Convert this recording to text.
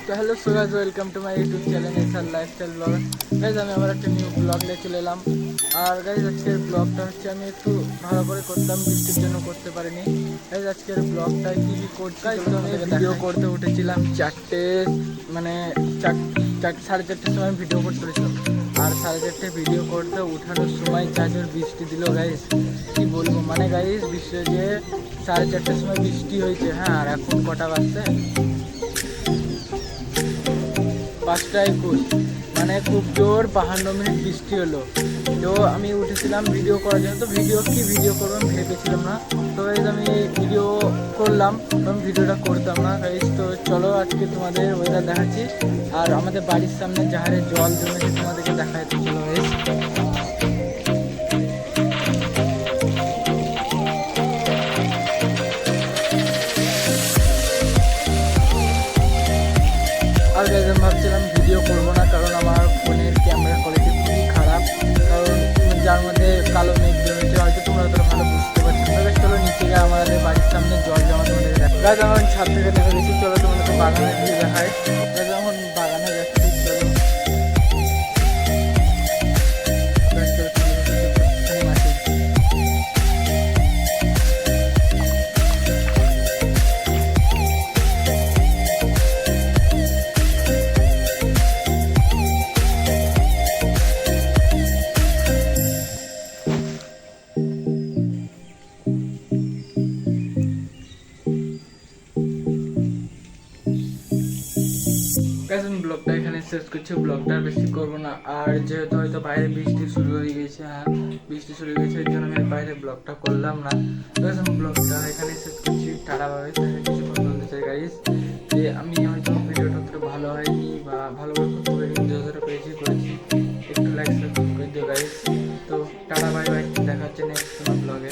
তো hello so guys, welcome to my YouTube channel SR lifestyle blog. Guys আমি আবার একটা নিউ ব্লগ নিয়ে চলে এলাম। আর গাইস আজকের ব্লগটা হচ্ছে আমি একটু ভালো করে করতাম, বৃষ্টির জন্য করতে পারিনি। গাইস আজকের ব্লগটা কি করছি, আমি ভিডিও করতে উঠেছিলাম সাড়ে চারটের সময় ভিডিও করতে উঠেছিলাম। আর সাড়ে চারটে ভিডিও করতে উঠানোর সময় যা জোর বৃষ্টি দিল গাইস, কি বলবো। মানে গাইস বৃষ্টি যে সাড়ে চারটের সময় বৃষ্টি হয়েছে, হ্যাঁ। আর এখন কটা বাজছে? 5টা 21। মানে খুব জোর 52 মিনিট বৃষ্টি হলো। তো আমি উঠেছিলাম ভিডিও করার জন্য। তো ভিডিও করবো আমি ভেবেছিলাম না। তো গাইস আমি ভিডিও করলাম, আমি ভিডিওটা করতাম না গাইস। তো চলো আজকে তোমাদের ওয়েদার দেখাচ্ছি। আর আমাদের বাড়ির সামনে যাহারে জল জমেছে তোমাদেরকে দেখায়। তো চলো গাইস। আর গাইস আমি ভাবছিলাম ভিডিও করবো না, কারণ আমার ফোনের ক্যামেরা কোয়ালিটি খুবই খারাপ। কারণ যার মধ্যে কালো মেঘ জমেছে, হয়তো তোমরা অতটা ভালো বুঝতে পারছো না। গাইস চলো নিচে গিয়ে আমাদের বাড়ির সামনে জল জমা তোমাদের দেখো। গাইস আমার ছাদ থেকে দেখা গেছি, চলো তোমাদেরকে বাগানে গিয়ে দেখায়। গাইস এখন বাগানে যাচ্ছি, চলো। গাইস চলো এখানে মাটি। গাইস আমি ব্লগটা এখানে শেষ করছি, ব্লগটা বেশি করবো না। আর যেহেতু হয়তো বাইরে বৃষ্টি শুরু হয়ে গেছে, হ্যাঁ বৃষ্টি শুরু হয়ে গেছে, এর জন্য আমি বাইরে ব্লগটা করলাম না। গাইস আমি ব্লগটা এখানে শেষ করছি, টাটা ভাবে। কিছু কথা বলতে চাই গাইস, যে আমি হয়তো ভিডিওটা অতটা ভালো হয়নি বা ভালো করে করতে পারিনি, যতটা পেয়েছি করেছি। একটু লাইক সাবস্ক্রাইব করে দিও গাইস। তো টাটা বাই বাই, দেখা হচ্ছে নেক্সট কোনো ব্লগে।